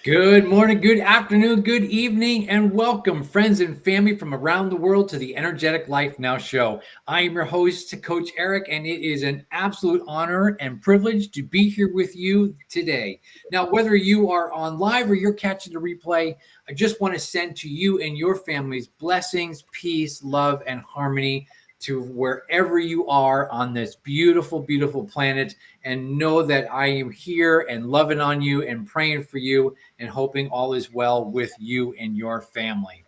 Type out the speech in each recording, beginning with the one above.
Good morning, good afternoon, good evening, and welcome, friends and family from around the world, to the Energetic Life Now show. I am your host, Coach Eric, and it is an absolute honor and privilege to be here with you today. Now, whether you are on live or you're catching the replay, I just want to send to you and your families blessings, peace, love, and harmony to wherever you are on this beautiful, beautiful planet. And know that I am here and loving on you and praying for you and hoping all is well with you and your family.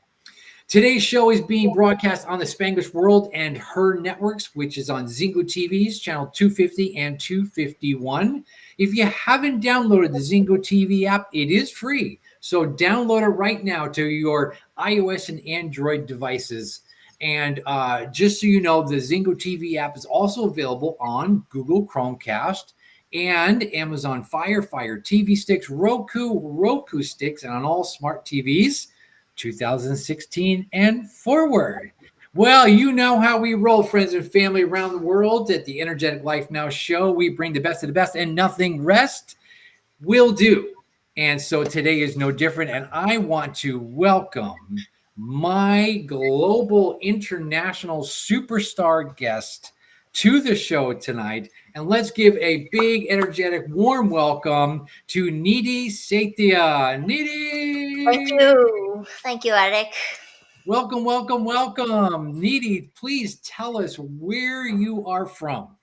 Today's show is being broadcast on the Spanglish World and Her Networks, which is on Zingo TV's channel 250 and 251. If you haven't downloaded the Zingo TV app, it is free. So download it right now to your iOS and Android devices. And just so you know, the Zingo TV app is also available on Google Chromecast and Amazon Fire TV sticks, Roku sticks, and on all smart TVs 2016 and forward. Well, you know how we roll, friends and family around the world at the Energetic Life Now show. We bring the best of the best and nothing rest will do. And so today is no different. And I want to welcome my global international superstar guest to the show tonight. And let's give a big, energetic, warm welcome to Nidhi Setia. Thank Nidhi! you. Thank you, Eric. Welcome, welcome, welcome. Nidhi, please tell us where you are from.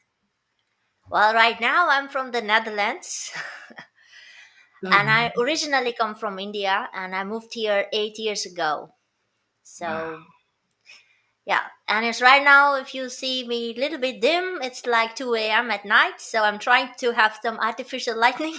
Well, right now I'm from the Netherlands and Um, I originally come from India and I moved here 8 years ago. wow. So, yeah. And it's right now, if you see me a little bit dim, it's like 2 a.m. at night. So I'm trying to have some artificial lightning.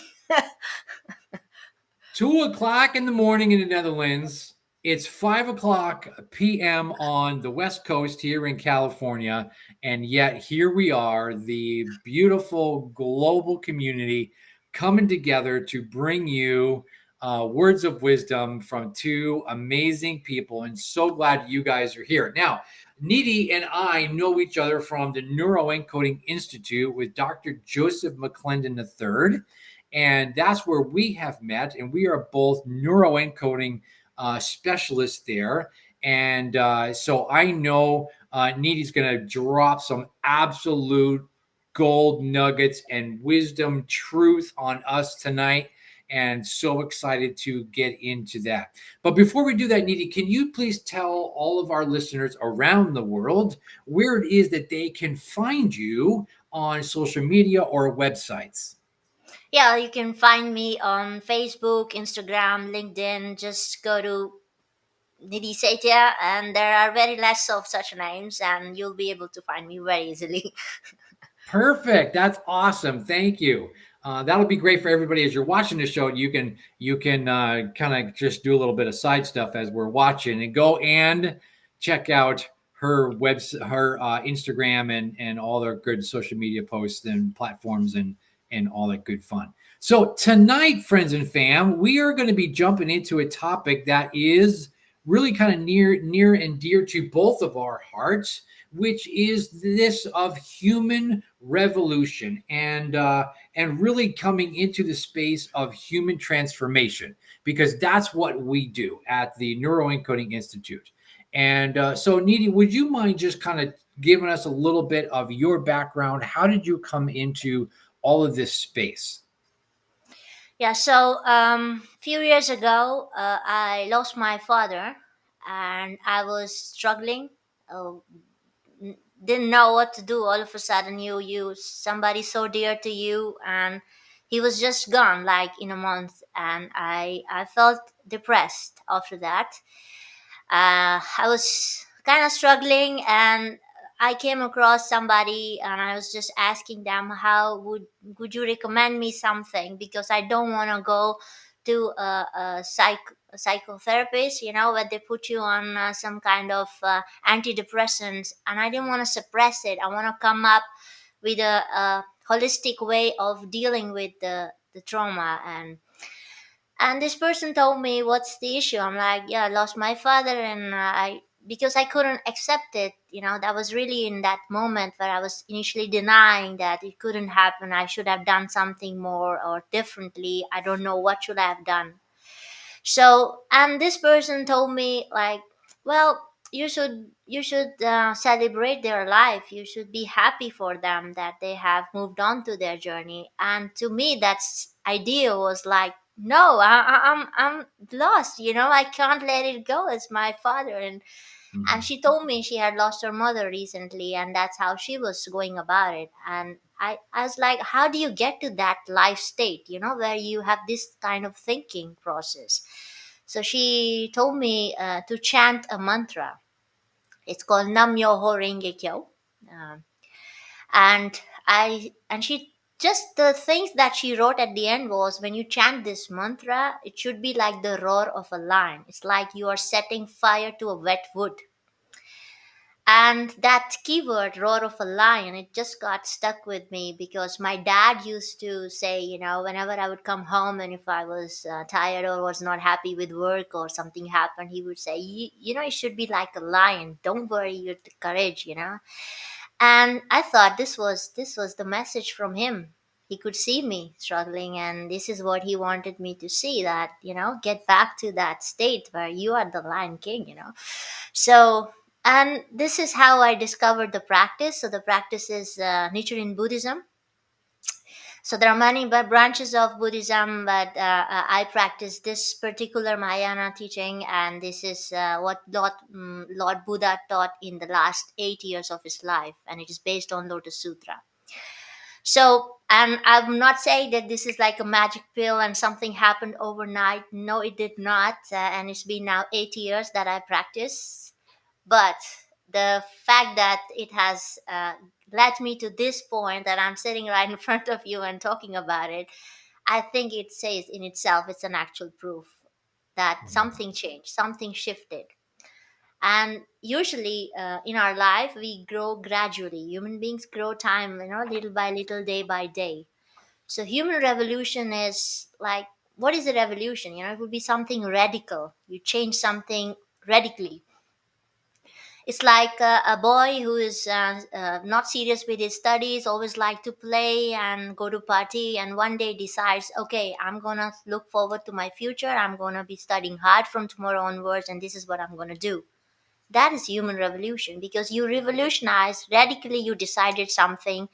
2 o'clock in the morning in the Netherlands. It's 5 o'clock p.m. on the West Coast here in California. And yet, here we are, the beautiful global community coming together to bring you words of wisdom from two amazing people. And so glad you guys are here. Now, Nidhi and I know each other from the Neuroencoding Institute with Dr. Joseph McClendon III. And that's where we have met. And we are both neuroencoding specialists there. And so I know Needy's going to drop some absolute gold nuggets and wisdom truth on us tonight. And so excited to get into that. But before we do that, Needy, can you please tell all of our listeners around the world where it is that they can find you on social media or websites? Yeah, you can find me on Facebook, Instagram, LinkedIn. Just go to Nidhi Setia, and there are very less of such names, and you'll be able to find me very easily. Perfect. That's awesome. Thank you. That'll be great for everybody as you're watching the show. You can kind of just do a little bit of side stuff as we're watching, and go and check out her Instagram and all their good social media posts and platforms and all that good fun. So tonight, friends and fam, we are going to be jumping into a topic that is really kind of near and dear to both of our hearts, which is this of human revolution and really coming into the space of human transformation, because that's what we do at the Neuroencoding Institute. And so, Nidhi, would you mind just kind of giving us a little bit of your background? How did you come into all of this space? Yeah, so few years ago, I lost my father, and I was struggling. Uh, didn't know what to do. All of a sudden, you somebody so dear to you, and he was just gone, like in a month, and I felt depressed after that. I was kind of struggling, and I came across somebody, and I was just asking them, how would you recommend me something, because I don't want to go to a psychotherapist, where they put you on some kind of antidepressants, and I didn't want to suppress it. I want to come up with a holistic way of dealing with the trauma. And this person told me, what's the issue? I'm like, yeah, I lost my father, and because I couldn't accept it. That was really in that moment where I was initially denying that it couldn't happen. I should have done something more or differently. I don't know what should I have done. So, and this person told me like, well, you should celebrate their life. You should be happy for them that they have moved on to their journey. And to me, that's idea was like, no, I'm lost. I can't let it go. It's my father, and Mhm. she told me she had lost her mother recently, and that's how she was going about it. And I was like, how do you get to that life state, where you have this kind of thinking process? So she told me to chant a mantra. It's called Nam Myoho Renge Kyo. Um, and she just the things that she wrote at the end was, when you chant this mantra, it should be like the roar of a lion. It's like you are setting fire to a wet wood. And that keyword, roar of a lion, it just got stuck with me because my dad used to say, whenever I would come home and if I was tired or was not happy with work or something happened, he would say, you should be like a lion. Don't worry, you're the courage. And I thought this was the message from him. He could see me struggling, and this is what he wanted me to see, that, get back to that state where you are the lion king. So, and this is how I discovered the practice. So the practice is Nichiren Buddhism. So there are many branches of Buddhism, but I practice this particular Mahayana teaching, and this is what Lord Buddha taught in the last 8 years of his life, and it is based on Lotus Sutra. So, and I'm not saying that this is like a magic pill and something happened overnight. No, it did not, and it's been now 8 years that I practice. But the fact that it has led me to this point that I'm sitting right in front of you and talking about it, I think it says in itself it's an actual proof that Mhm. something changed, something shifted. And usually in our life, we grow gradually. Human beings grow time, little by little, day by day. So human revolution is like, what is a revolution? It would be something radical. You change something radically. It's like a boy who is not serious with his studies, always like to play and go to party, and one day decides, okay, I'm gonna look forward to my future. I'm gonna be studying hard from tomorrow onwards, and this is what I'm gonna do. That is human revolution, because you revolutionize radically. You decided something,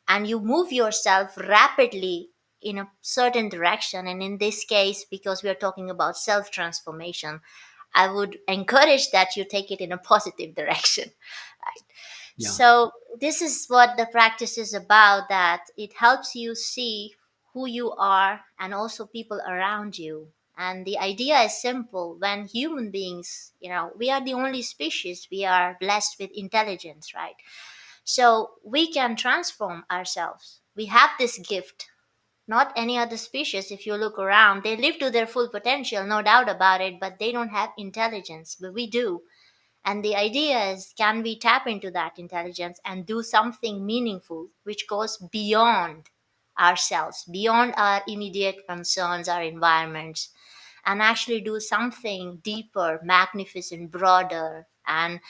and you move yourself rapidly in a certain direction. And in this case, because we are talking about self transformation, I would encourage that you take it in a positive direction. Right. Yeah. So this is what the practice is about, that it helps you see who you are and also people around you. And the idea is simple. When human beings, we are the only species, we are blessed with intelligence, right? So we can transform ourselves. We have this gift. Not any other species, if you look around, they live to their full potential, no doubt about it, but they don't have intelligence, but we do. And the idea is, can we tap into that intelligence and do something meaningful which goes beyond ourselves, beyond our immediate concerns, our environments, and actually do something deeper, magnificent, broader. And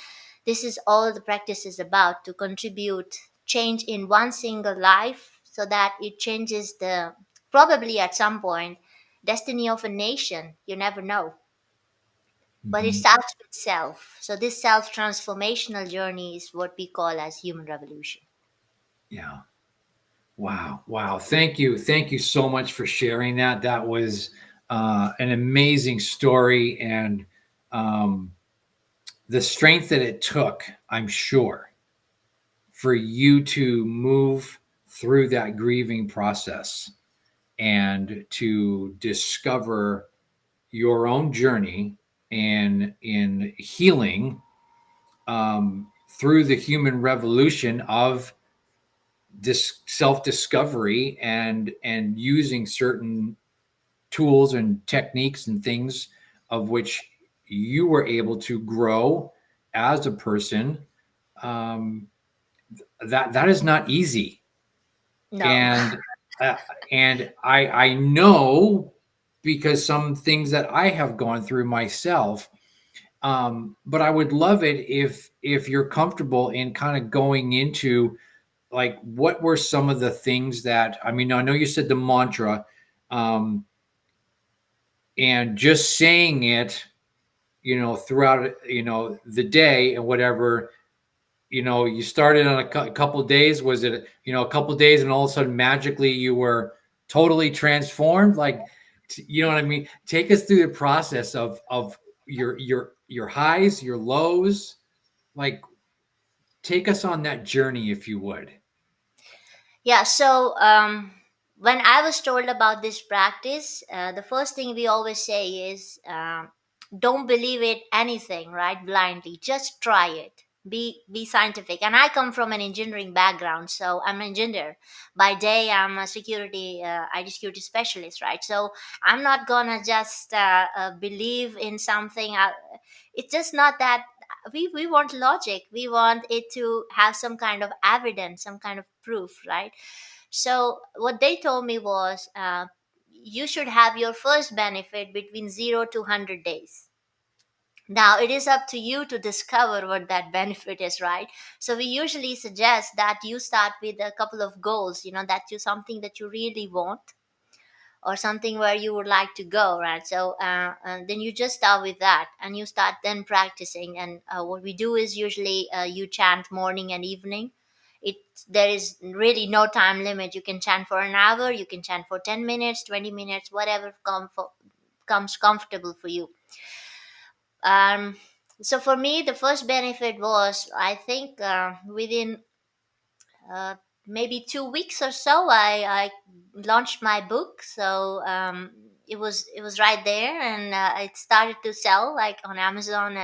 this is all the practice is about, to contribute change in one single life, so that it changes the, probably at some point, destiny of a nation. You never know. But it Mhm. starts with self. So this self transformational journey is what we call as human revolution. Yeah. Wow. Wow. Thank you. Thank you so much for sharing that. That was an amazing story, and um, the strength that it took, I'm sure, for you to move through that grieving process and to discover your own journey and in healing through the human revolution of this self-discovery and using certain tools and techniques and things of which you were able to grow as a person. um, that is not easy, No. and uh, and I know, because some things that I have gone through myself. But I would love it if you're comfortable in kind of going into, like, what were some of the things that, I mean, I know you said the mantra, um, and just saying it, throughout, the day and whatever, you started on a couple of days. Was it, a couple of days and all of a sudden magically you were totally transformed? Like, you know what I mean? Take us through the process of your highs, your lows. Like, take us on that journey, if you would. Yeah, so when I was told about this practice, the first thing we always say is don't believe it anything, right? Blindly. Just try it. Be scientific. And I come from an engineering background, so I'm an engineer. By day, I'm a security, ID security specialist, right? So I'm not gonna just believe in something. It's just not that. We want logic. We want it to have some kind of evidence, some kind of proof, right? So what they told me was, you should have your first benefit between 0 to 100 days. Now it is up to you to discover what that benefit is, right? So we usually suggest that you start with a couple of goals, that you something that you really want, or something where you would like to go, right? So and then you just start with that, and you start then practicing. And what we do is usually you chant morning and evening. it there is really no time limit. You can chant for an hour, you can chant for 10 minutes, 20 minutes, whatever comes comfortable for you. um so for me, the first benefit was, I think, within uh, maybe 2 weeks or so, I launched my book. So it was right there, and it started to sell like on Amazon.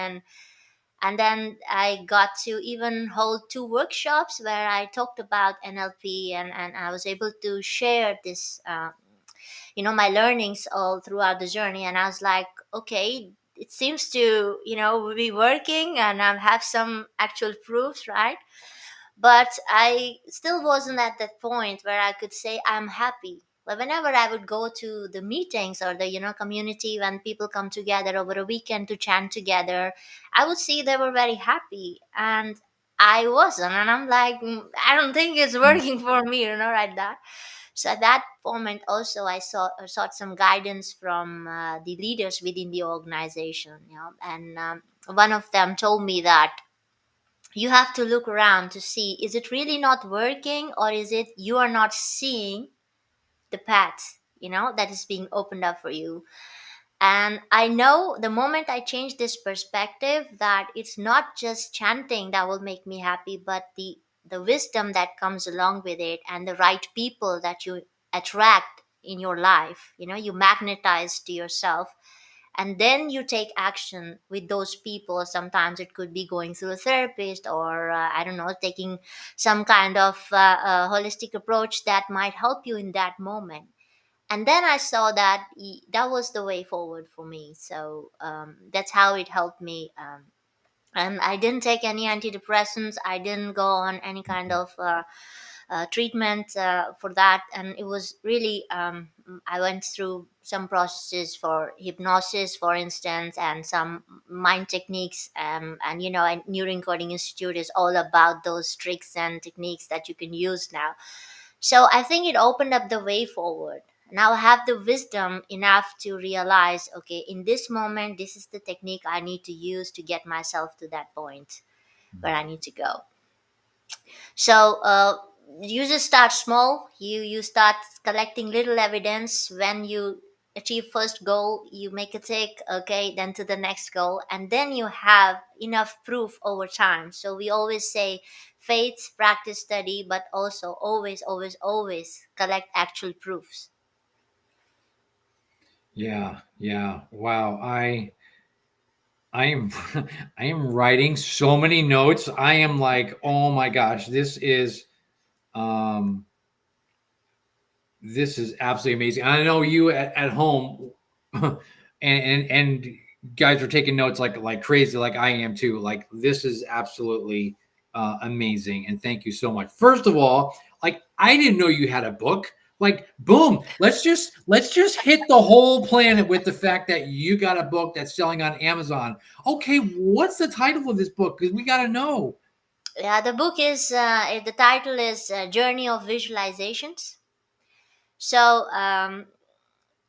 And then I got to even hold two workshops where I talked about NLP, and I was able to share this, my learnings all throughout the journey. And I was like, okay, it seems to, be working, and I have some actual proofs, right? But I still wasn't at that point where I could say I'm happy. But whenever I would go to the meetings or the community, when people come together over a weekend to chant together, I would see they were very happy, and I wasn't. And I'm like, I don't think it's working for me, like that. So at that moment also, I sought some guidance from the leaders within the organization, and one of them told me that you have to look around to see, is it really not working, or is it you are not seeing the path that is being opened up for you. And I know the moment I change this perspective, that it's not just chanting that will make me happy, but the wisdom that comes along with it, and the right people that you attract in your life, you magnetize to yourself. And then you take action with those people. Sometimes it could be going through a therapist, or I don't know, taking some kind of holistic approach that might help you in that moment. And then I saw that that was the way forward for me. So that's how it helped me. And I didn't take any antidepressants. I didn't go on any kind of treatment for that. And it was really, I went through some processes for hypnosis, for instance, and some mind techniques. And and Neuroencoding Institute is all about those tricks and techniques that you can use now. So I think it opened up the way forward. Now I have the wisdom enough to realize, okay, in this moment, this is the technique I need to use to get myself to that point where I need to go. So you just start small. You start collecting little evidence. When you achieve first goal, you make a tick. Okay, then to the next goal, and then you have enough proof over time. So we always say faith, practice, study, but also always, always, always collect actual proofs. Yeah, yeah. Wow. I am I am writing so many notes. I am like, oh my gosh, um this is absolutely amazing. I know you at home and guys are taking notes like crazy, like I am too. Like, this is absolutely amazing, and thank you so much. First of all, like, I didn't know you had a book. Like, boom, let's just hit the whole planet with the fact that you got a book that's selling on Amazon. Okay, what's the title of this book? Because we got to know. Yeah, the book is the title is Journey of Visualizations. So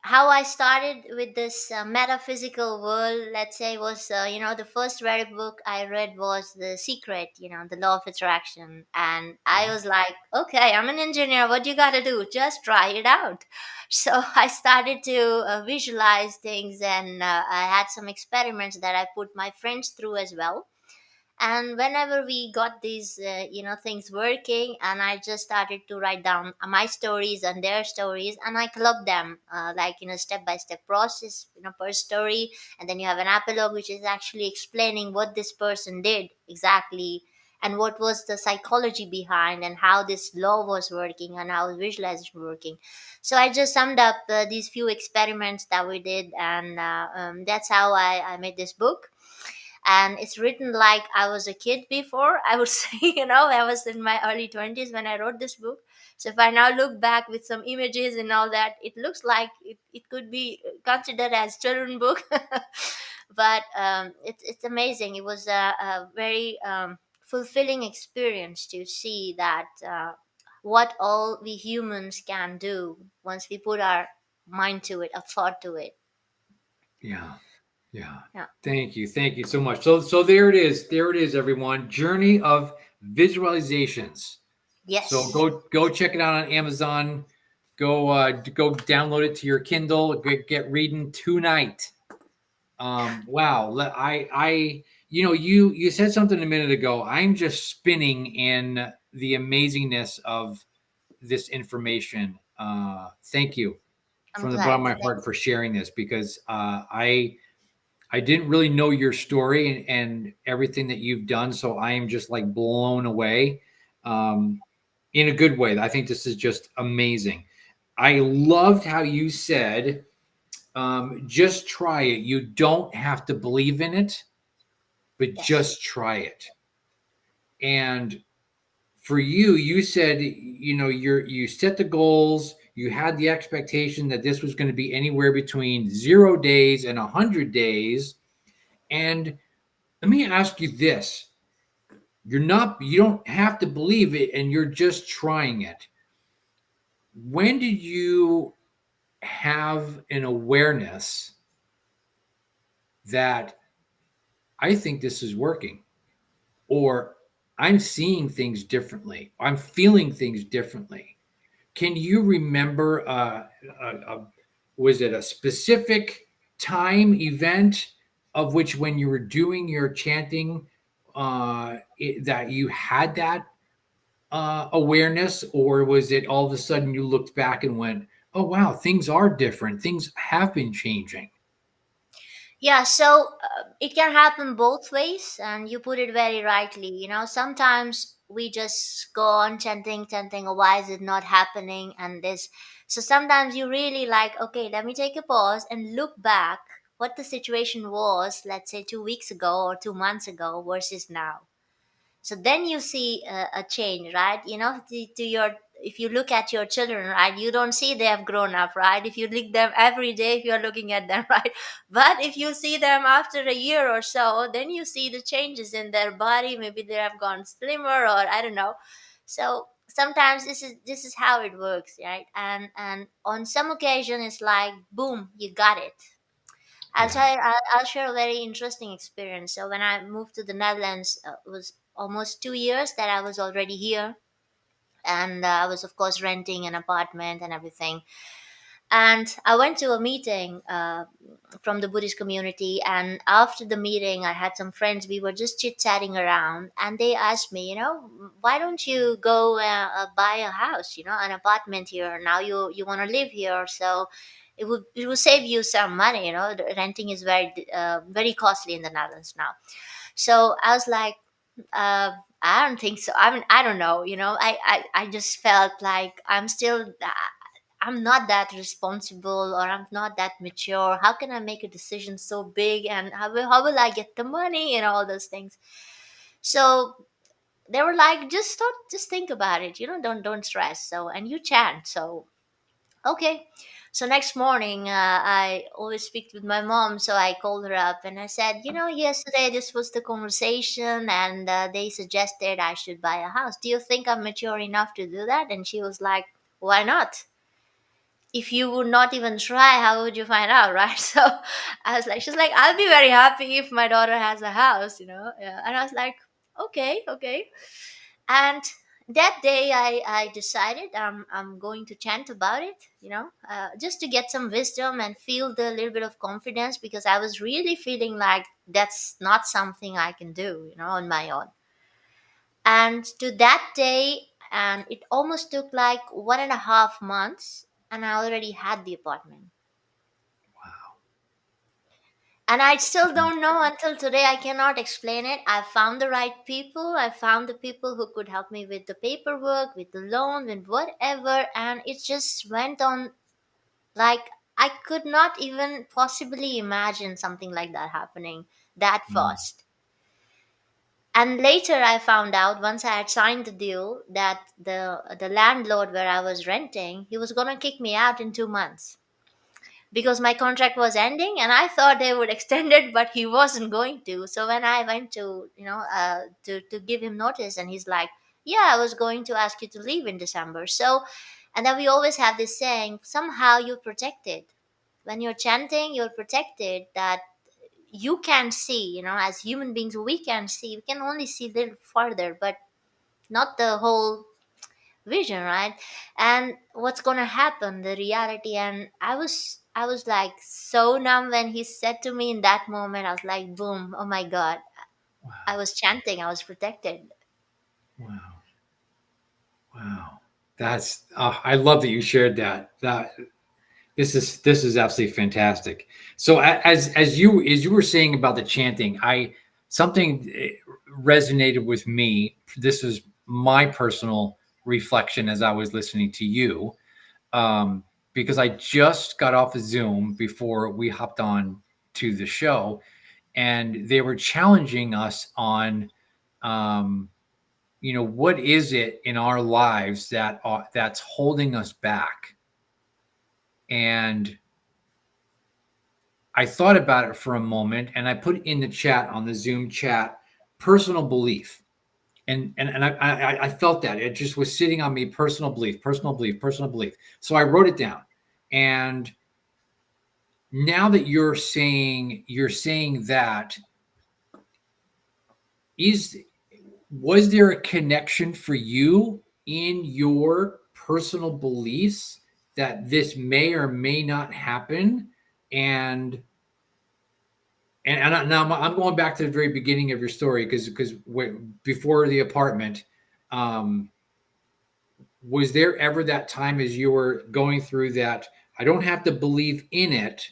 how I started with this metaphysical world, let's say, was the first very book I read was The Secret, the Law of Attraction, and I Yeah. was like, okay, I'm an engineer. What you got to do? Just try it out. So I started to visualize things, and I had some experiments that I put my friends through as well. And whenever we got these things working, and I just started to write down my stories and their stories, and I clubbed them like in a step by step process, per story. And then you have an epilogue, which is actually explaining what this person did exactly, and what was the psychology behind, and how this law was working, and how visualization working. So I just summed up these few experiments that we did, and that's how I made this book. And it's written like I was a kid before. I would say, I was in my early 20s when I wrote this book. So if I now look back with some images and all that, it looks like it could be considered as children book. But it's amazing. It was a very fulfilling experience to see that what all we humans can do once we put our mind to it, a thought to it. Yeah. Yeah. Yeah. Thank you. Thank you so much. So there it is. There it is, everyone. Journey of visualizations. So Yes. go check it out on Amazon. Go download it to your Kindle. Get reading tonight. Wow. You said something a minute ago. I'm just spinning in the amazingness of this information. Thank you I'm from the bottom glad. of my heart for sharing this because I didn't really know your story and everything that you've done. So I am just like blown away um, in a good way. I think this is just amazing. I loved how you said, just try it. You don't have to believe in it, but Yes. just try it. And for you, you said, you set the goals, you had the expectation that this was going to be anywhere between 0 days and 100 days. And let me ask you this. You don't have to believe it and you're just trying it. When did you have an awareness that I think this is working or I'm seeing things differently? I'm feeling things differently. Can you remember was it a specific time event of which when you were doing your chanting that you had that awareness, or was it all of a sudden you looked back and went, "Oh wow, things are different. Things have been changing." Yeah, so it can happen both ways, and you put it very rightly. Sometimes we just go on chanting, chanting, or why is it not happening? And this, so sometimes you really like, okay, let me take a pause and look back what the situation was, let's say 2 weeks ago or 2 months ago versus now. So then you see a change, right? To your, if you look at your children, right, you don't see they have grown up, right? If you look them every day, if you're looking at them, right? But if you see them after a year or so, then you see the changes in their body. Maybe they have gone slimmer, or I don't know. So sometimes this is how it works, right? And on some occasion it's like boom, you got it. I'll Yeah. tell you, I'll share a very interesting experience. So when I moved to the Netherlands, it was almost 2 years that I was already here, and I was of course renting an apartment and everything. And I went to a meeting from the Buddhist community, and after the meeting, I had some friends. We were just chit chatting around, and they asked me, why don't you go buy a house, an apartment here? Now you want to live here, so it will save you some money. The renting is very costly in the Netherlands now. So I was like, I don't think so. I mean, I don't know. I just felt like I'm not that responsible, or I'm not that mature. How can I make a decision so big, and how will I get the money and all those things? So they were like, just think about it. Don't stress. So, and you chant. So okay. So next morning, I always speak with my mom. So I called her up and I said, yesterday this was the conversation, and they suggested I should buy a house. Do you think I'm mature enough to do that? And she was like, why not? if you would not even try, how would you find out, right? So I was like, she's like, I'll be very happy if my daughter has a house, Yeah. And I was like, okay, okay. And that day I decided I'm going to chant about it, just to get some wisdom and feel the little bit of confidence, because I was really feeling like that's not something I can do, on my own. And to that day, and it almost took like 1.5 months, and I already had the apartment. Wow. And I still don't know until today. I cannot explain it. I found the right people. I found the people who could help me with the paperwork, with the loan, with whatever. And it just went on like I could not even possibly imagine something like that happening that Mm, fast. And later I found out, once I had signed the deal, that the landlord where I was renting, he was gonna kick me out in 2 months because my contract was ending, and I thought they would extend it, but he wasn't going to. So when I went to to give him notice, and he's like, yeah, I was going to ask you to leave in December. So, and then we always have this saying, somehow you're protected when you're chanting, you're protected, that you can see, as human beings we can see, we can only see a little farther, but not the whole vision, right? And what's gonna happen, the reality. And I was like so numb when he said to me in that moment. I was like, boom, oh my god. I wow. was chanting, I was protected. Wow. Wow. That's I love that you shared that. This is absolutely fantastic. So as you were saying about the chanting, I something resonated with me. This is my personal reflection as I was listening to you, um, because I just got off of Zoom before we hopped on to the show, and they were challenging us on, um, what is it in our lives that's holding us back, and I thought about it for a moment, and I put in the chat, on the Zoom chat, personal belief. And I felt that it just was sitting on me, personal belief, personal belief, personal belief. So I wrote it down. And now that you're saying that, is was there a connection for you in your personal beliefs that this may or may not happen? And now I'm going back to the very beginning of your story, because before the apartment, um, was there ever that time as you were going through that? I don't have to believe in it.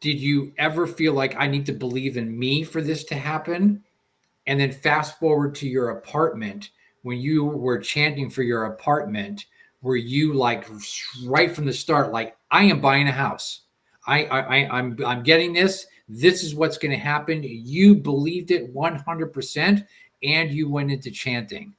Did you ever feel like I need to believe in me for this to happen? And then fast forward to your apartment, when you were chanting for your apartment, were you like right from the start, like, I am buying a house. I'm getting this. This is what's going to happen. You believed it 100%, and you went into chanting.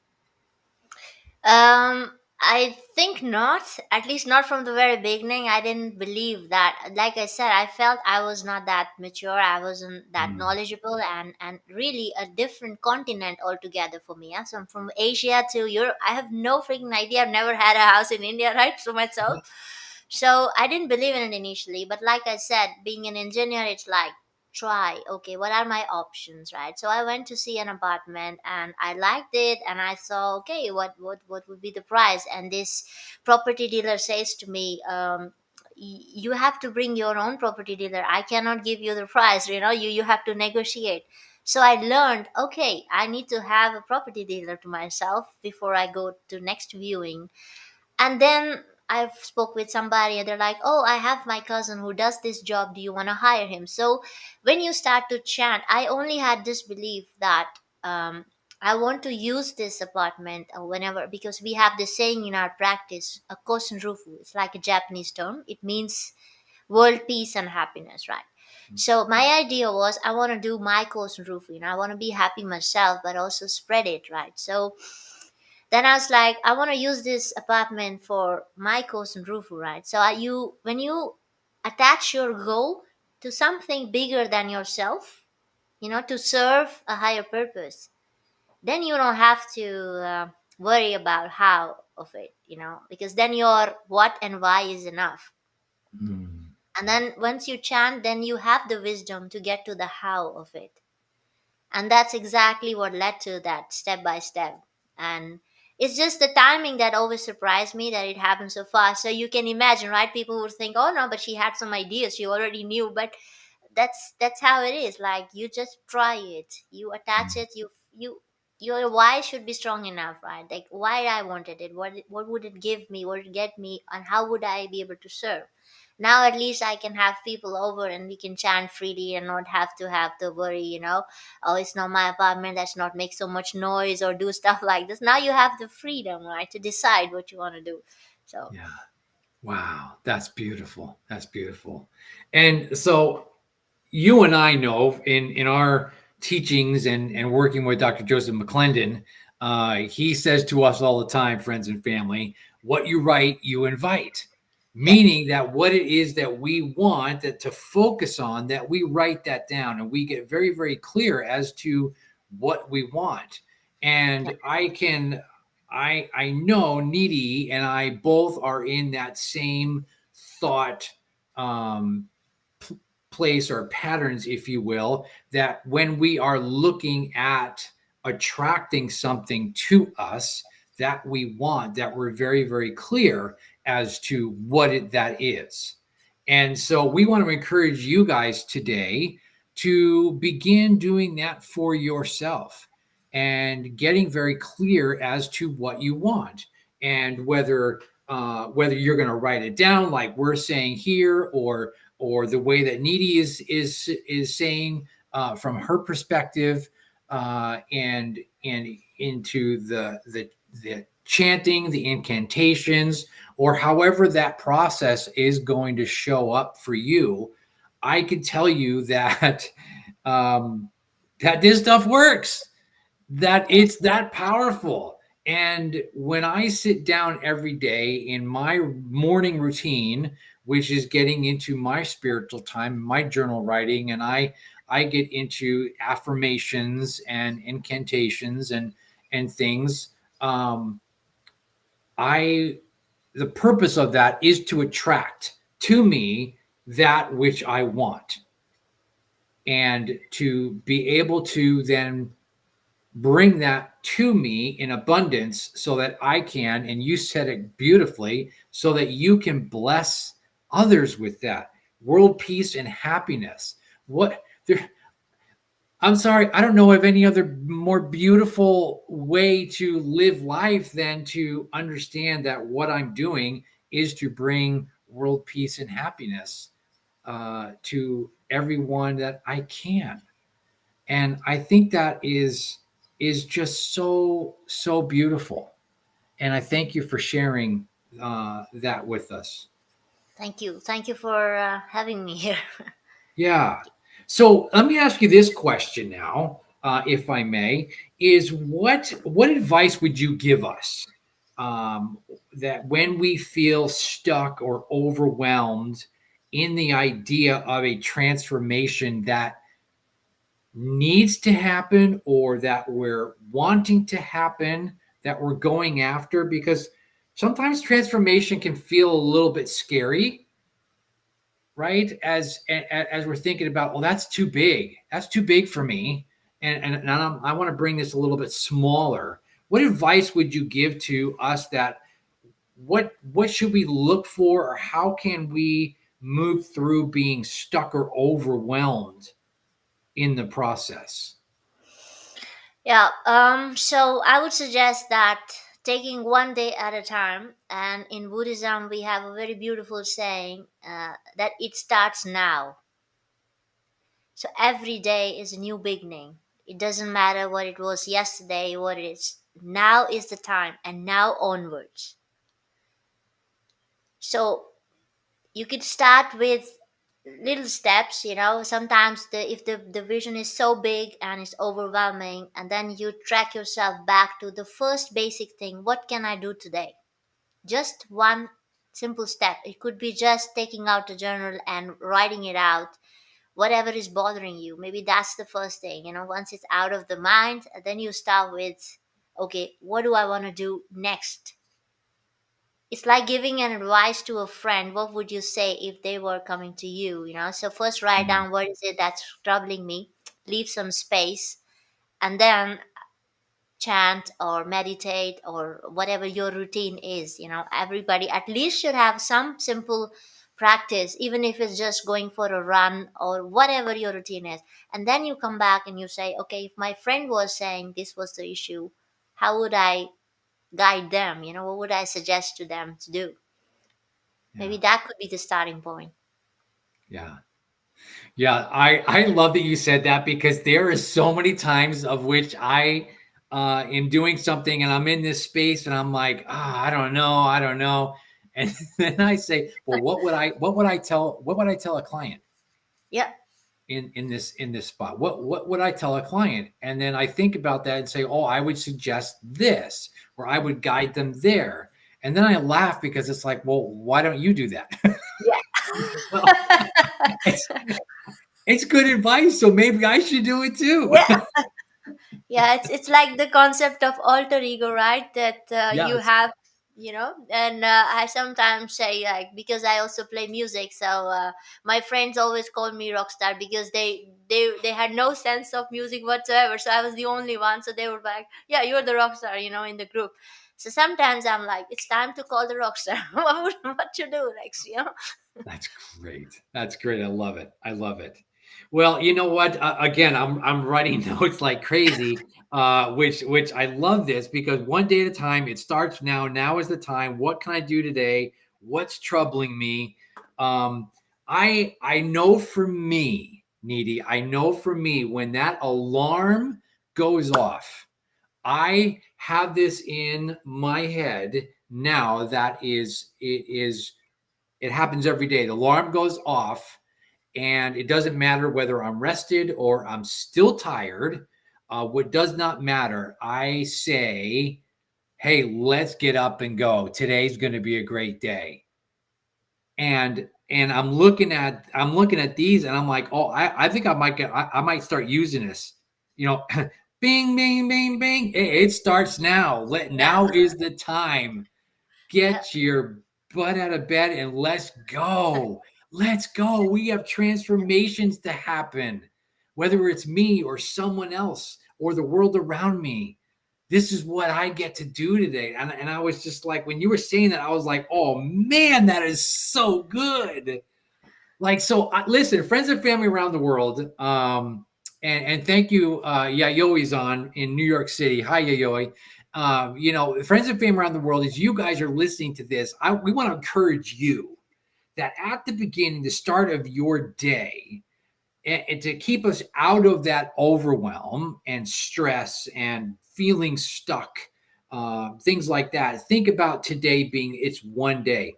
I think not. At least not from the very beginning. I didn't believe that. Like I said, I felt I was not that mature. I wasn't that Mm, knowledgeable, and really a different continent altogether for me. Yeah? So I'm from Asia to Europe. I have no freaking idea. I've never had a house in India, right? For myself. So I didn't believe in it initially. But like I said, being an engineer, it's like, try, okay, what are my options, right? So I went to see an apartment, and I liked it, and I saw, okay, what would be the price. And this property dealer says to me, you have to bring your own property dealer. I cannot give you the price, you have to negotiate. So I learned, okay, I need to have a property dealer to myself before I go to next viewing. And then I spoke with somebody, and they're like, oh, I have my cousin who does this job, do you want to hire him? So when you start to chant, I only had this belief that, I want to use this apartment whenever, because we have this saying in our practice, a kosen rufu. It's like a Japanese term. It means world peace and happiness, right? So my idea was, I want to do my kosen rufu. I want to be happy myself, but also spread it, right? So then I was like, I want to use this apartment for my course and roof, right? So when you attach your goal to something bigger than yourself, to serve a higher purpose, then you don't have to worry about how. of it, because then your what and why is enough. Mm. And then once you chant, then you have the wisdom to get to the how of it. And that's exactly what led to that step by step. And it's just the timing that always surprised me, that it happened so fast. So you can imagine, right? People would think, oh no, but she had some ideas, she already knew. But that's how it is. Like, you just try it, you attach Mm. it, you your why should be strong enough, right? Like, why I wanted it, what would it give me, what would it get me, and how would I be able to serve. Now at least I can have people over and we can chant freely and not have to have the worry, oh, it's not my apartment, let's not make so much noise or do stuff like this. Now you have the freedom, right, to decide what you want to do. So Yeah. Wow. That's beautiful. That's beautiful. And so you and I know in our teachings and working with Dr. Joseph McClendon, he says to us all the time, friends and family, what you write, you invite. yes. Meaning that what it is that we want that to focus on, that we write that down and we get very, very clear as to what we want. Yeah. And I know Nidhi and I both are in that same thought um, place or patterns, if you will, that when we are looking at attracting something to us that we want, that we're very, very clear as to what that is. And so we want to encourage you guys today to begin doing that for yourself and getting very clear as to what you want and whether you're going to write it down like we're saying here or the way that Needy is saying from her perspective, and into the chanting, the incantations, or however that process is going to show up for you. I can tell you that um, that this stuff works, that Yeah. it's that powerful. And when I sit down every day in my morning routine, which is getting into my spiritual time, my journal writing, and I get into affirmations and incantations and things. Um, I The purpose of that is to attract to me that which I want, and to be able to then bring that to me in abundance so that I can, and you said it beautifully, so that you can bless others with that world peace and happiness. What there, I'm sorry, I don't know of any other more beautiful way to live life than to understand that what I'm doing is to bring world peace and happiness to everyone that I can. And I think that is just so beautiful. And I thank you for sharing that with us. Thank you for having me here. Yeah. So let me ask you this question now, if I may: is what advice would you give us um, that when we feel stuck or overwhelmed in the idea of a transformation that needs to happen or that we're wanting to happen, that we're going after? Because sometimes transformation can feel a little bit scary, right? As we're thinking about, well, that's too big for me, and I want to bring this a little bit smaller. What advice would you give to us that what should we look for, or how can we move through being stuck or overwhelmed in the process? Yeah. So I would suggest that taking one day at a time. And in Buddhism, we have a very beautiful saying that it starts now. So every day is a new beginning. It doesn't matter what it was yesterday, what it is. Now is the time, and now onwards. So you could start with little steps. Sometimes if the vision is so big and it's overwhelming, and then you track yourself back to the first basic thing. What can I do today? Just one simple step. It could be just taking out a journal and writing it out, whatever is bothering you. Maybe that's the first thing. Once it's out of the mind, then you start with, okay, what do I want to do next? it's like giving an advice to a friend. What would you say if they were coming to you? So first write Mm. down what is it that's troubling me, leave some space, and then chant or meditate or whatever your routine is. Everybody at least should have some simple practice, even if it's just going for a run or whatever your routine is. And then you come back and you say, okay, if my friend was saying this was the issue, how would I guide them? What would I suggest to them to do? Maybe Yeah. that could be the starting point. Yeah. Yeah, I love that you said that because there are so many times of which I am doing something and I'm in this space and I'm like, I don't know. And then I say, well, what would I tell a client Yeah, in this spot? What would I tell a client? And then I think about that and say, oh, I would suggest this, or I would guide them there. And then I laugh because it's like, well, why don't you do that? Well, it's it's good advice, so maybe I should do it too. yeah. Yeah, it's like the concept of alter ego, right? That you Yes, have, and I sometimes say, like, because I also play music, so my friends always call me rock star because they had no sense of music whatsoever, so I was the only one, so they were like, yeah, you're the rock star, in the group. So sometimes I'm like, it's time to call the rock star. What to do next? that's great. That's great. I love it. I love it. Well, you know what? Again, I'm writing notes like crazy, which I love this because one day at a time. It starts now. Now is the time. What can I do today? What's troubling me? Um, I know for me, Needy. I know for me when that alarm goes off. I have this in my head now that it happens every day. The alarm goes off, and it doesn't matter whether I'm rested or I'm still tired. What does not matter, I say, hey, let's get up and go. Today's going to be a great day. And I'm looking at these and I'm like, oh, I think I might start using this. You know, bing, bing, bing, bing. It starts now. Yeah, Now is the time. yeah, Get your butt out of bed and let's go. Let's go. We have transformations to happen, whether it's me or someone else or the world around me. This is what I get to do today. And I was just like, when you were saying that, I was like, oh man, that is so good. Like, so listen, friends and family around the world. And thank you, Yayoi's on in New York City. Hi, Yayoi. Friends and family around the world, as you guys are listening to this, we want to encourage you that at the beginning, the start of your day, and to keep us out of that overwhelm and stress and feeling stuck, things like that. Think about today being it's one day,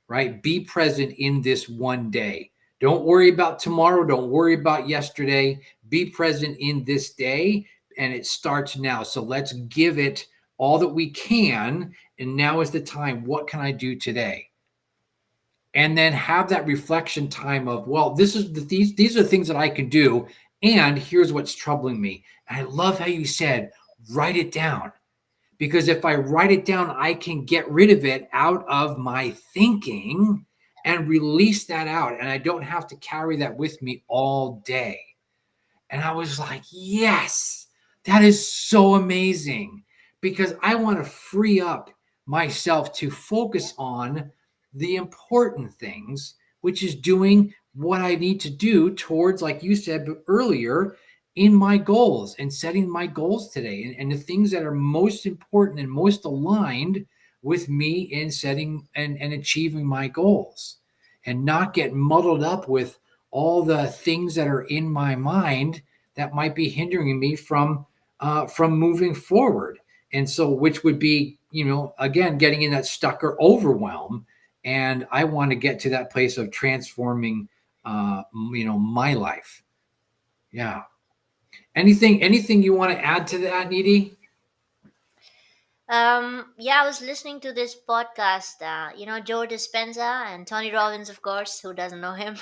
right? Be present in this one day. Don't worry about tomorrow. Don't worry about yesterday. Be present in this day, and it starts now. So let's give it all that we can. And now is the time. What can I do today? And then have that reflection time of, well, these are things that I can do, and here's what's troubling me. And I love how you said, write it down, because if I write it down, I can get rid of it out of my thinking and release that out. And I don't have to carry that with me all day. And I was like, yes, that is so amazing because I want to free up myself to focus on the important things, which is doing what I need to do towards, like you said earlier, in my goals and setting my goals today and the things that are most important and most aligned with me in setting and achieving my goals and not get muddled up with all the things that are in my mind that might be hindering me from moving forward. And so, which would be, again, getting in that stuck or overwhelm. And I want to get to that place of transforming, my life. Yeah. Anything you want to add to that, Needy? yeah, I was listening to this podcast, Joe Dispenza and Tony Robbins, of course, who doesn't know him.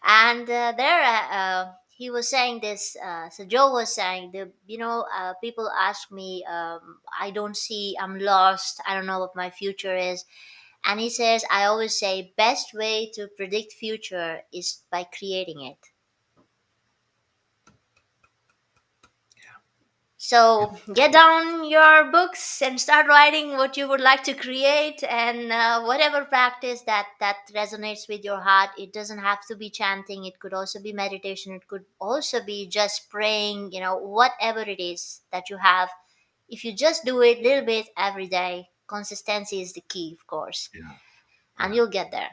And there, he was saying this. So Joe was saying, people ask me, I don't see, I'm lost, I don't know what my future is. And he says, I always say, best way to predict future is by creating it. So get down your books and start writing what you would like to create, and whatever practice that resonates with your heart. It doesn't have to be chanting. It could also be meditation. It could also be just praying. Whatever it is that you have, if you just do it a little bit every day, consistency is the key, of course, Yeah. and Yeah. you'll get there.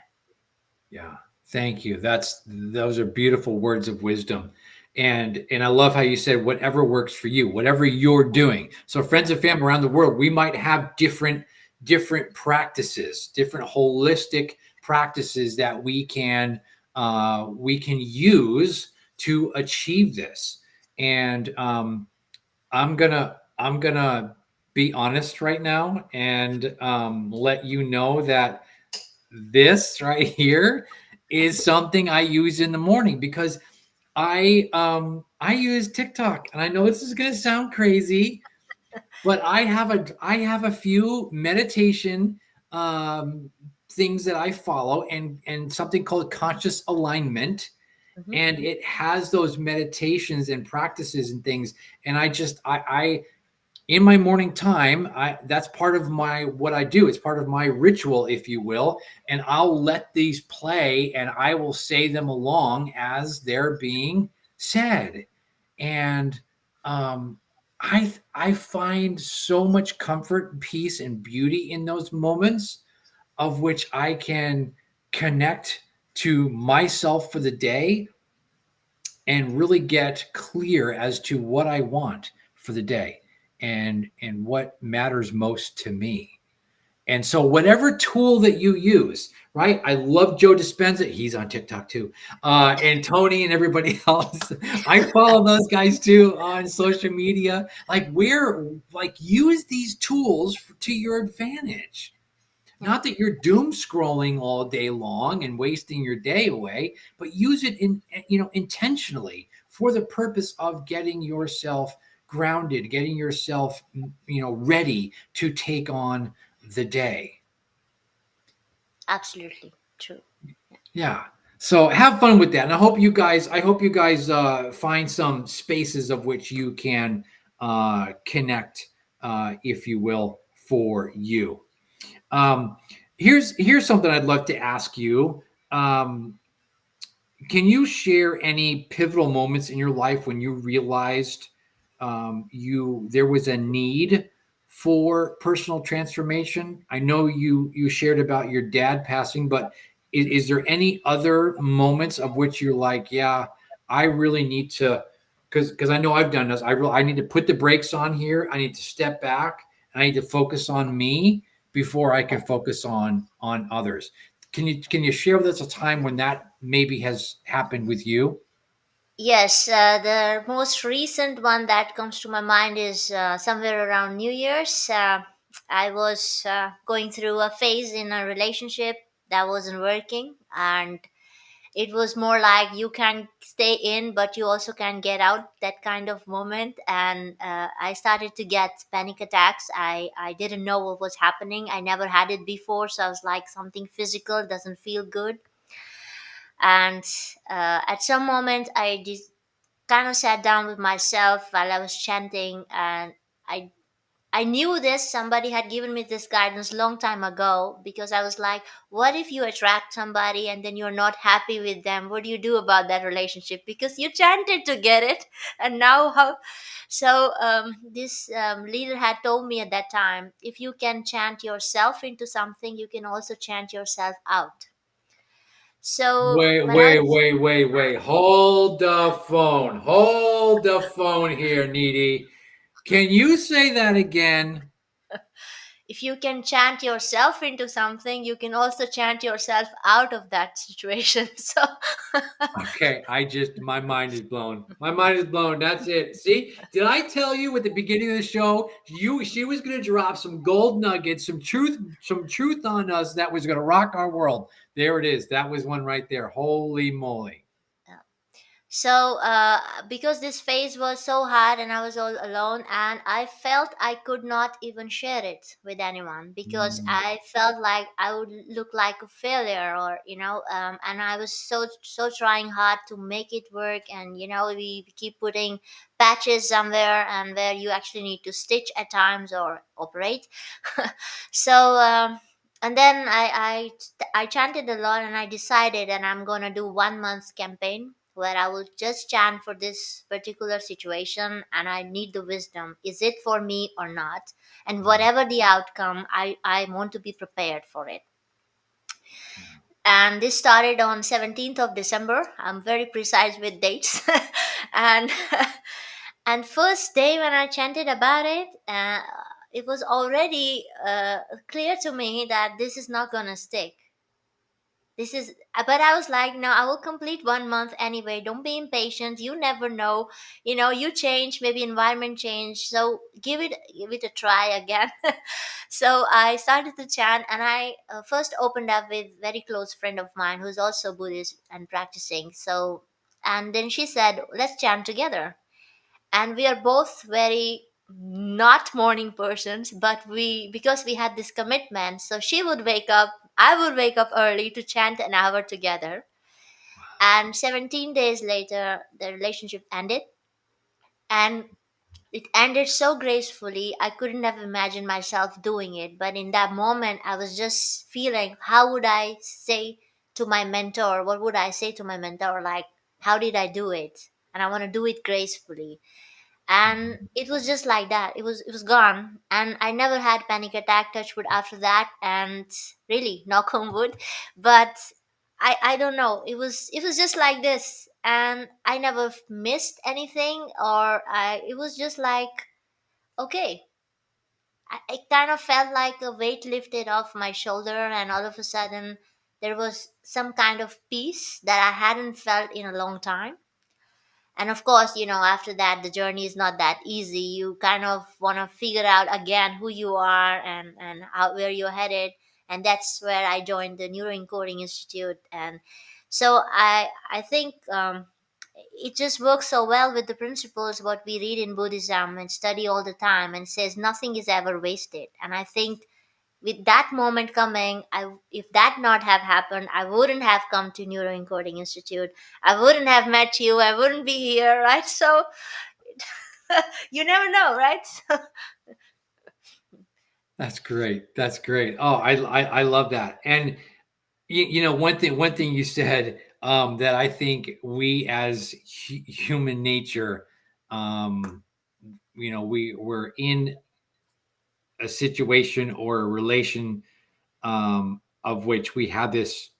Yeah. Thank you. Those are beautiful words of wisdom. And I love how you said whatever works for you, whatever you're doing. So friends and family around the world, we might have different practices, different holistic practices that we can use to achieve this. And I'm gonna be honest right now and let you know that this right here is something I use in the morning because I use TikTok, and I know this is gonna sound crazy, but I have a few meditation um, things that I follow, and something called conscious alignment, Hmm. and it has those meditations and practices and things, and I in my morning time, that's part of my what I do. It's part of my ritual, if you will, and I'll let these play and I will say them along as they're being said. And I find so much comfort, peace, and beauty in those moments of which I can connect to myself for the day and really get clear as to what I want for the day and what matters most to me. And so whatever tool that you use, right? I love Joe Dispenza. He's on TikTok too. And Tony and everybody else. I follow those guys too on social media. Like use these tools to your advantage. Yeah, Not that you're doom scrolling all day long and wasting your day away, but use it intentionally for the purpose of getting yourself grounded, getting yourself ready to take on the day. absolutely true. Yeah. So have fun with that, and I hope you guys find some spaces of which you can connect, if you will, for you. Um, here's something I'd love to ask you. Um, can you share any pivotal moments in your life when you realized you there was a need for personal transformation? I know you shared about your dad passing, but is there any other moments of which you're like, yeah, I really need to, because I know I've done this. I need to put the brakes on here. I need to step back. And I need to focus on me before I can focus on others. Can you share with us a time when that maybe has happened with you? Yes, the most recent one that comes to my mind is somewhere around New Year's. I was going through a phase in a relationship that wasn't working, and it was more like you can stay in, but you also can get out, that kind of moment. And I started to get panic attacks. I didn't know what was happening. I never had it before, so I was like, something physical doesn't feel good. And at some moment, I just kind of sat down with myself while I was chanting, and I I knew this, somebody had given me this guidance long time ago, because I was like, what if you attract somebody and then you're not happy with them? What do you do about that relationship? Because you chanted to get it, and now how? So this leader had told me at that time, if you can chant yourself into something, you can also chant yourself out. So Wait, when I wait, wait, wait, wait. Hold the phone. Hold the phone here, Needy. Can you say that again? if you can chant yourself into something, you can also chant yourself out of that situation. So Okay, my mind is blown. My mind is blown. That's it. See, did I tell you at the beginning of the show, she was going to drop some gold nuggets, some truth on us that was going to rock our world. There it is. That was one right there. Holy moly. yeah. So because this phase was so hard and I was all alone, and I felt I could not even share it with anyone because Mm. I felt like I would look like a failure, or and I was so trying hard to make it work. And we keep putting patches somewhere and where you actually need to stitch at times or operate. So and then I chanted a lot, and I decided, and I'm gonna do 1 month campaign where I will just chant for this particular situation, and I need the wisdom. Is it for me or not? And Wow. whatever the outcome, I want to be prepared for it. Yeah. And this started on 17th of December. I'm very precise with dates. And and first day when I chanted about it, it was already clear to me that this is not gonna stick. This is, but I was like, no, I will complete 1 month anyway. Don't be impatient. You never know. You change, maybe environment change. So give it a try again. So I started to chant, and I first opened up with very close friend of mine who's also Buddhist and practicing. So, and then she said, let's chant together. And we are both very not morning persons, but we, because we had this commitment, so she would wake up, I would wake up early to chant an hour together. And 17 days later the relationship ended, and it ended so gracefully. I couldn't have imagined myself doing it, but in that moment I was just feeling, how would I say to my mentor, what would I say to my mentor, like, how did I do it? And I want to do it gracefully. And it was just like that, it was gone, and I never had panic attack, touch wood, after that. And really, knock on wood. But I don't know, it was just like this, and I never missed anything, or it was just like, okay. I kind of felt like a weight lifted off my shoulder, and all of a sudden there was some kind of peace that I hadn't felt in a long time. And of course, after that the journey is not that easy. You kind of want to figure out again who you are, and how, where you're headed. And that's where I joined the Neuroencoding Institute. And so I think it just works so well with the principles what we read in Buddhism and study all the time, and says nothing is ever wasted. And I think with that moment coming, if that not have happened, I wouldn't have come to Neuroencoding Institute. I wouldn't have met you. I wouldn't be here, right? So you never know, right? That's great. That's great. Oh, I love that. And one thing you said, that I think we as human nature, um, we're in a situation or a relation, of which we have this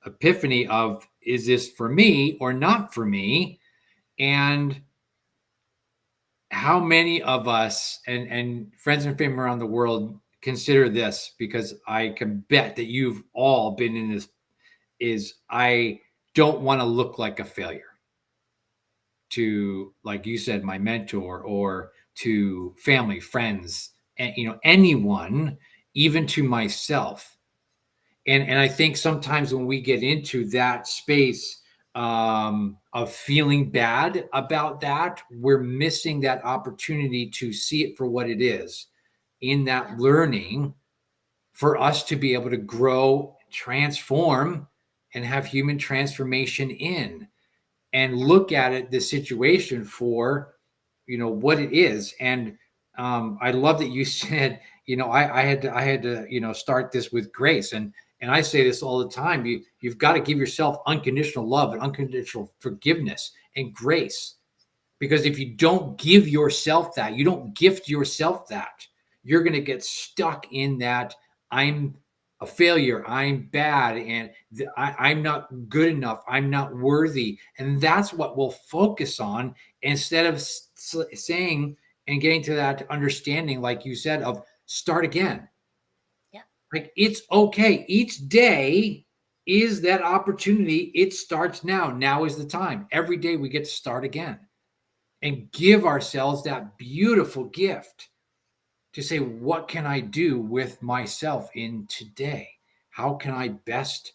epiphany of, is this for me or not for me? And how many of us, and friends and family around the world, consider this, because I can bet that you've all been in this, is I don't want to look like a failure to, like you said, my mentor, or to family, friends, and anyone, even to myself. And I think sometimes when we get into that space, of feeling bad about that, we're missing that opportunity to see it for what it is, in that Yeah, learning, for us to be able to grow, transform, and have human transformation in, and yeah, look at it, the situation, for what it is. And I love that you said, I had to start this with grace. And I say this all the time, you've got to give yourself unconditional love and unconditional forgiveness and grace. Because if you don't give yourself that, you don't gift yourself that, you're going to get stuck in that, I'm a failure, I'm bad, and I'm not good enough, I'm not worthy. And that's what we'll focus on, instead of saying and getting to that understanding, like you said, of start again. yeah, Like, it's okay. Each day is that opportunity. It starts now. Now is the time. Every day we get to start again, and give ourselves that beautiful gift to say, what can I do with myself in today? How can I best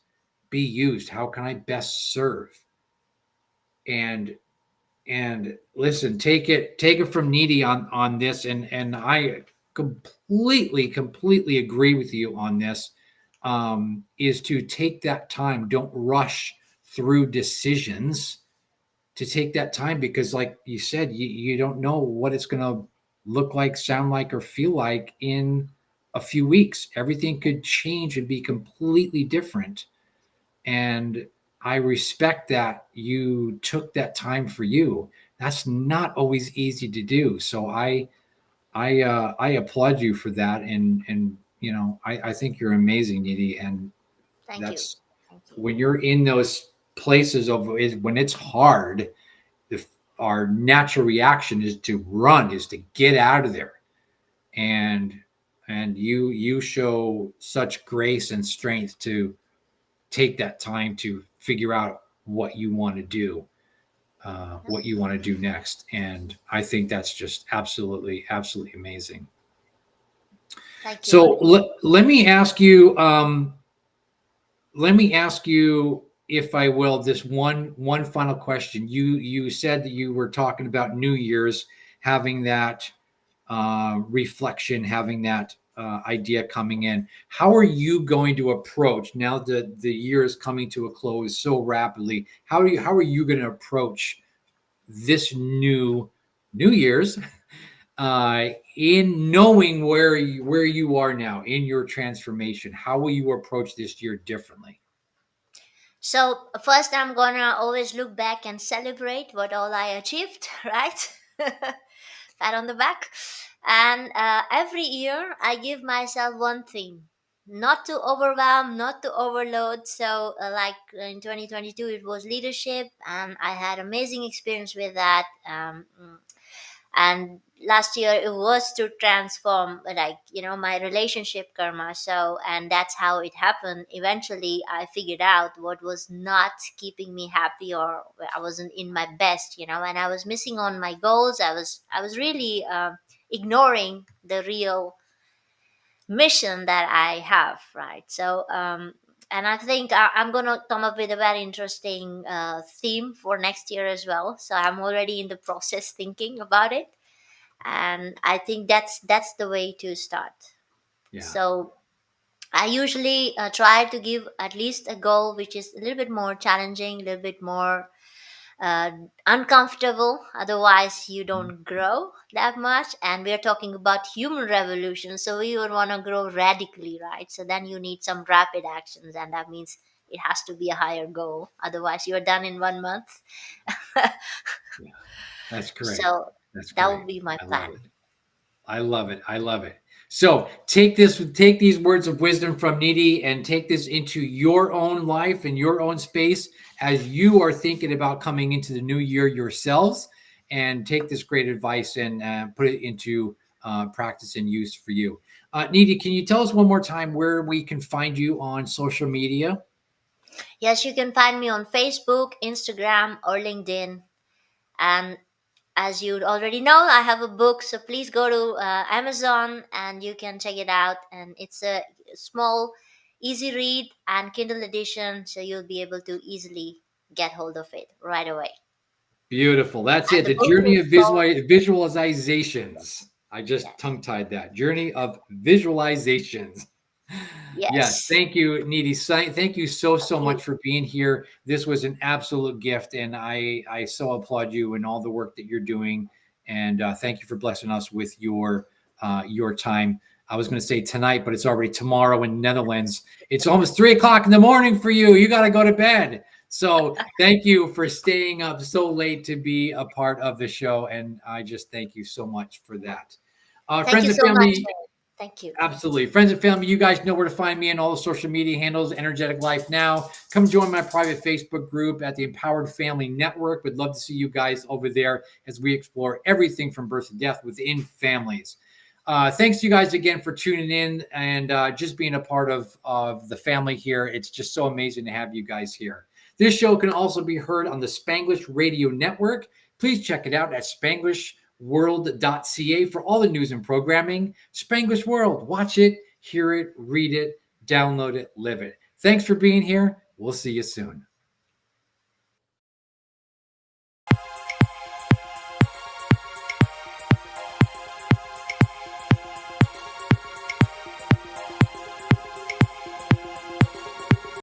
be used? How can I best serve? And And listen, take it from Nidhi on this, and I completely agree with you on this. Is to take that time. Don't rush through decisions. To take that time, because, like you said, you don't know what it's going to look like, sound like, or feel like in a few weeks. Everything could change and be completely different. And I respect that you took that time for you. That's not always easy to do. So I applaud you for that. And I think you're amazing, Nidhi. And Thank you. that's Thank you. when you're in those places of is when it's hard. The, our natural reaction is to run, is to get out of there. And you show such grace and strength to take that time to figure out what you want to do, what you want to do next. And I think that's just absolutely amazing. Thank you. So let me ask you, if I will, this one final question. You said that you were talking about New Year's, having that reflection, having that idea coming in. How are you going to approach, now that the year is coming to a close so rapidly? How are you going to approach this New Year's, in knowing where you are now in your transformation? How will you approach this year differently? So first, I'm gonna always look back and celebrate what all I achieved, right? Pat on the back. And every year, I give myself one thing, not to overwhelm, not to overload. So, like in 2022, it was leadership, and I had amazing experience with that. And last year it was to transform, like, my relationship karma. So, and that's how it happened. Eventually I figured out what was not keeping me happy, or I wasn't in my best, and I was missing on my goals. I was really ignoring the real mission that I have, right? So, and I think I'm gonna come up with a very interesting theme for next year as well. So I'm already in the process thinking about it, and I think that's the way to start. Yeah. So I usually try to give at least a goal which is a little bit more challenging, a little bit more uh, uncomfortable. Otherwise you don't grow that much, and we're talking about human revolution, so we would want to grow radically, right? So then you need some rapid actions, and that means it has to be a higher goal, otherwise you're done in 1 month. Yeah. That's great. So That's that great. would be my I love plan. it. I love it. I love it. So take these words of wisdom from Nidhi and take this into your own life and your own space as you are thinking about coming into the new year yourselves, and take this great advice and put it into practice and use for you. Nidhi, can you tell us one more time where we can find you on social media? Yes, you can find me on Facebook, Instagram, or LinkedIn. And as you already know, I have a book, so please go to Amazon and you can check it out. And it's a small, easy read and Kindle edition, so you'll be able to easily get hold of it right away. Beautiful. That's And it. the The book journey is of called, visualizations. I just yes, tongue tied that. Journey of visualizations. Yes. yes. Thank you, Needy. Thank you so Thank you. much for being here. This was an absolute gift, and I so applaud you and all the work that you're doing. And thank you for blessing us with your time. I was going to say tonight, but it's already tomorrow in Netherlands. It's almost 3 o'clock in the morning for you. You got to go to bed. So thank you for staying up so late to be a part of the show, and I just thank you so much for that. Thank Friends you and so much. family, Ed. Thank you. absolutely. Friends and family, you guys know where to find me on all the social media handles, Energetic Life Now. Come join my private Facebook group at the Empowered Family Network. Would love to see you guys over there as we explore everything from birth to death within families. Thanks to you guys again for tuning in and just being a part of the family here. It's just so amazing to have you guys here. This show can also be heard on the Spanglish Radio Network. Please check it out at spanglishworld.ca for all the news and programming. Spanglish World, watch it, hear it, read it, download it, live it. Thanks for being here. We'll see you soon.